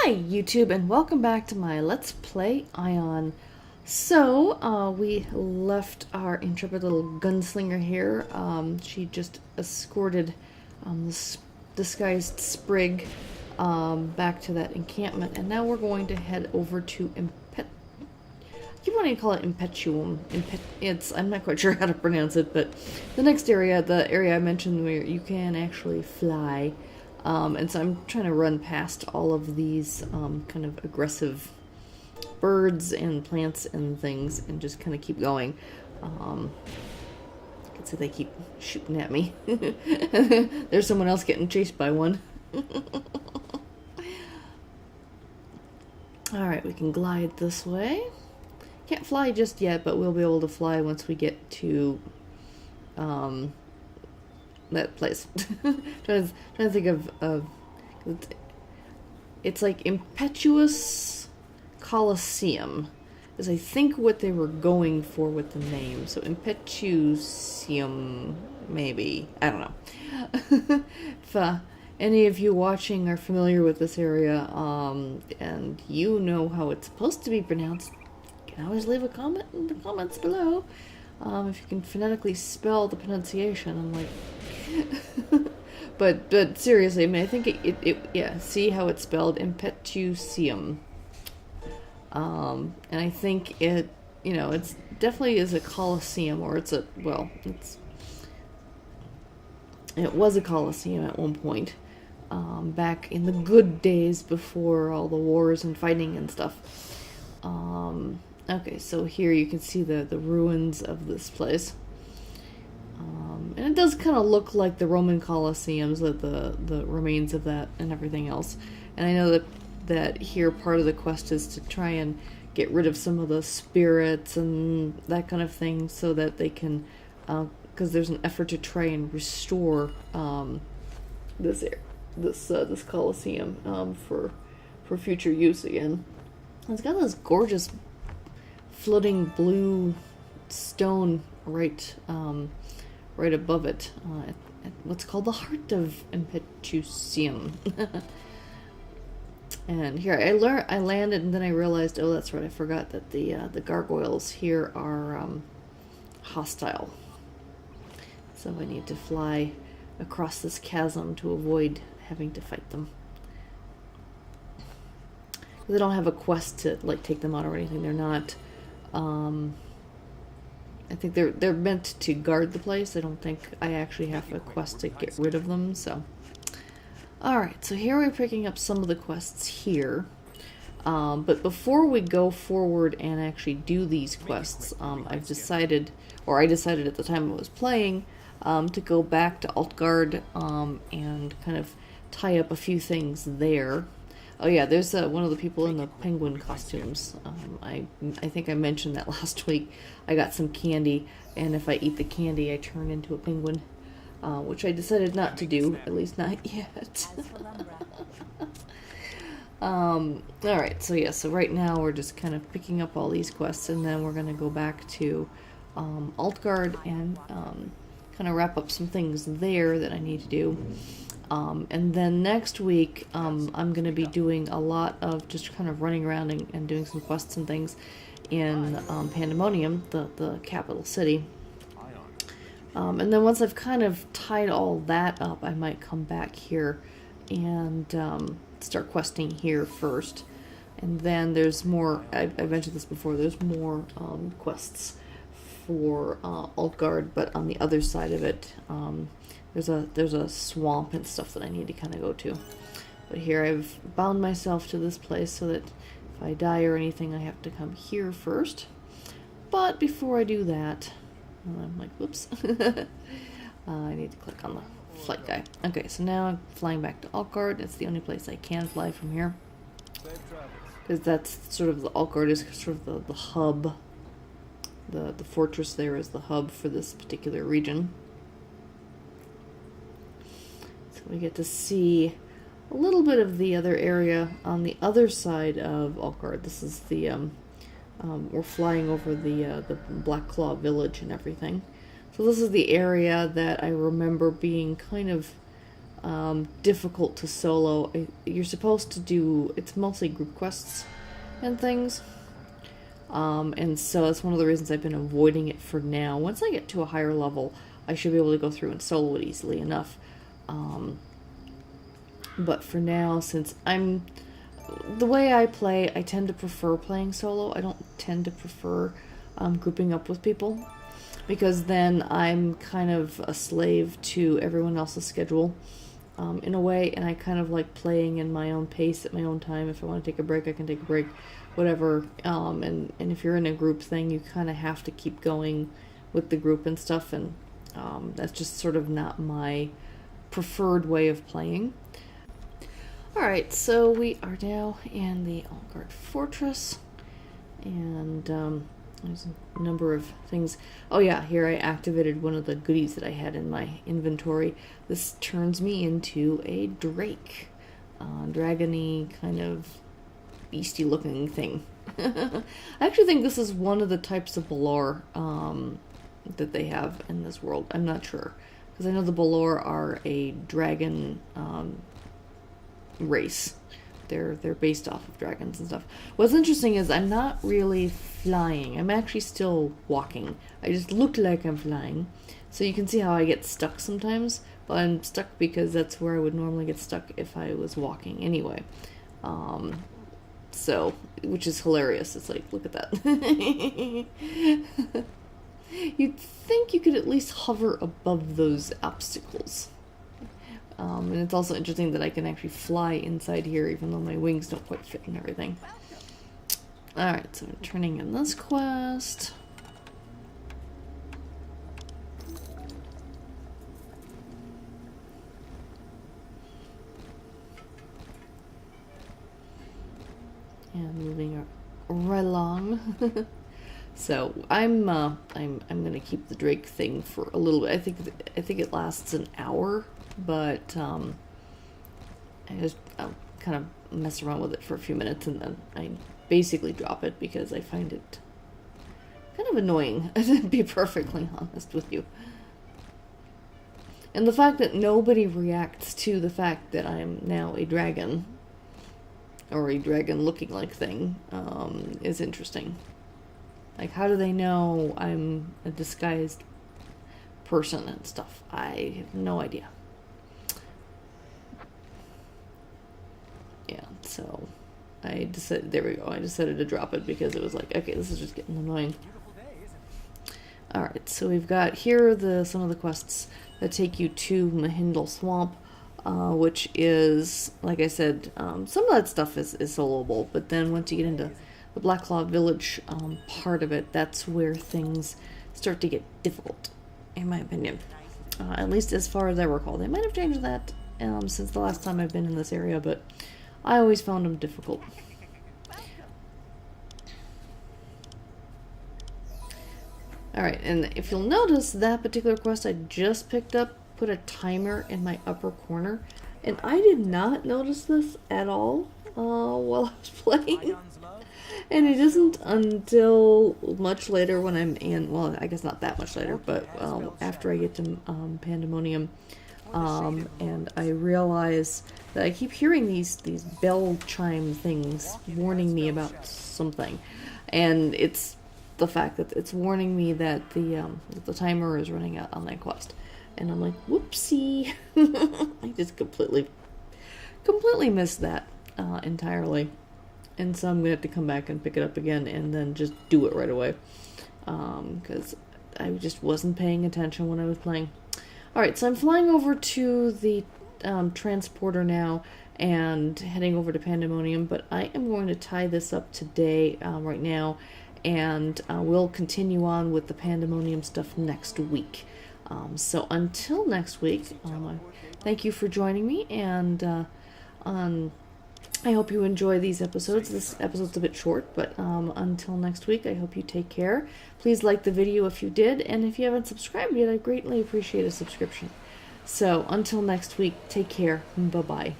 Hi YouTube and welcome back to my Let's Play Aion. So, we left our intrepid little gunslinger here. She just escorted this disguised sprig back to that encampment, and now we're going to head over to I keep wanting to call it Impetuum. I'm not quite sure how to pronounce it, but the next area, the area I mentioned where you can actually fly. And so I'm trying to run past all of these kind of aggressive birds and plants and things and just kind of keep going. I can see they keep shooting at me. There's someone else getting chased by one. Alright, we can glide this way. Can't fly just yet, but we'll be able to fly once we get to that place. trying to think of it's like Impetuous Coliseum is I think what they were going for with the name. So Impetusium, maybe, I don't know. If any of you watching are familiar with this area and you know how it's supposed to be pronounced, you can always leave a comment in the comments below. If you can phonetically spell the pronunciation. I'm like but seriously, I mean, I think yeah, see how it's spelled, Impetusium. And I think it, you know, it's definitely is a coliseum, or it was a coliseum at one point, back in the good days before all the wars and fighting and stuff. Okay, so here you can see the ruins of this place. And it does kind of look like the Roman Colosseums, the remains of that and everything else. And I know that here part of the quest is to try and get rid of some of the spirits and that kind of thing, so that they can, because there's an effort to try and restore this Colosseum for future use again. It's got this gorgeous floating blue stone right above it, at what's called the heart of Impetusium. And here I landed, and then I realized, oh, that's right, I forgot that the gargoyles here are hostile. So I need to fly across this chasm to avoid having to fight them. They don't have a quest to like take them out or anything. They're not. I think they're meant to guard the place. I don't think I actually have a quest to get rid of them. So, all right. So here we're picking up some of the quests here. But before we go forward and actually do these quests, I decided at the time I was playing, to go back to Altgard and kind of tie up a few things there. Oh yeah, there's one of the people in the penguin costumes. I think I mentioned that last week. I got some candy, and if I eat the candy, I turn into a penguin, which I decided not to do, at least not yet. Alright, so yeah, so right now we're just kind of picking up all these quests, and then we're going to go back to Altgard and kind of wrap up some things there that I need to do. And then next week, I'm going to be doing a lot of just kind of running around and doing some quests and things in Pandemonium, the capital city. And then once I've kind of tied all that up, I might come back here and start questing here first. And then there's more, I mentioned this before, there's more quests for Altgard, but on the other side of it, there's a swamp and stuff that I need to kind of go to. But here I've bound myself to this place so that if I die or anything, I have to come here first. But before I do that, I'm like, whoops. I need to click on the flight guy. Okay, so now I'm flying back to Altgard. It's the only place I can fly from here, because that's sort of, the Altgard is sort of the hub. The fortress there is the hub for this particular region. We get to see a little bit of the other area on the other side of Altgard. This is the, we're flying over the Black Claw village and everything. So this is the area that I remember being kind of difficult to solo. You're supposed to do, it's mostly group quests and things. And so that's one of the reasons I've been avoiding it for now. Once I get to a higher level, I should be able to go through and solo it easily enough. But for now, since the way I play, I tend to prefer playing solo. I don't tend to prefer grouping up with people, because then I'm kind of a slave to everyone else's schedule in a way, and I kind of like playing in my own pace at my own time. If I want to take a break, I can take a break, whatever. And if you're in a group thing, you kind of have to keep going with the group and stuff, and that's just sort of not my preferred way of playing. Alright, so we are now in the Altgard Fortress, and there's a number of things. Oh yeah, here I activated one of the goodies that I had in my inventory. This turns me into a drake. Dragony kind of beastie looking thing. I actually think this is one of the types of Balor that they have in this world. I'm not sure, because I know the Balor are a dragon race. They're based off of dragons and stuff. What's interesting is I'm not really flying. I'm actually still walking. I just look like I'm flying. So you can see how I get stuck sometimes. But I'm stuck because that's where I would normally get stuck if I was walking anyway. So, which is hilarious. It's like, look at that. You'd think you could at least hover above those obstacles. And it's also interesting that I can actually fly inside here, even though my wings don't quite fit and everything. Alright, so I'm turning in this quest. And moving right along. So I'm gonna keep the Drake thing for a little bit. I think it lasts an hour, but I'll kind of mess around with it for a few minutes, and then I basically drop it because I find it kind of annoying, to be perfectly honest with you. And the fact that nobody reacts to the fact that I'm now a dragon, or a dragon looking like thing, is interesting. Like, how do they know I'm a disguised person and stuff? I have no idea. Yeah, so I decided, there we go, I decided to drop it because it was like, okay, this is just getting annoying. Alright, so we've got here are some of the quests that take you to Mahindle Swamp, which is, like I said, some of that stuff is soloable, but then once you get into the Blackclaw Village part of it, that's where things start to get difficult, in my opinion. At least as far as I recall. They might have changed that since the last time I've been in this area, but I always found them difficult. Alright, and if you'll notice, that particular quest I just picked up put a timer in my upper corner, and I did not notice this at all while I was playing. And it isn't until much later when I'm in, well, I guess not that much later, but after I get to Pandemonium, and I realize that I keep hearing these bell chime things warning me about something, and it's the fact that it's warning me that the timer is running out on that quest, and I'm like, whoopsie. I just completely missed that entirely. And so I'm going to have to come back and pick it up again and then just do it right away. Because I just wasn't paying attention when I was playing. Alright, so I'm flying over to the transporter now and heading over to Pandemonium. But I am going to tie this up today, right now. And we'll continue on with the Pandemonium stuff next week. So until next week, thank you for joining me. And I hope you enjoy these episodes. This episode's a bit short, but until next week, I hope you take care. Please like the video if you did, and if you haven't subscribed yet, I greatly appreciate a subscription. So until next week, take care. Bye-bye.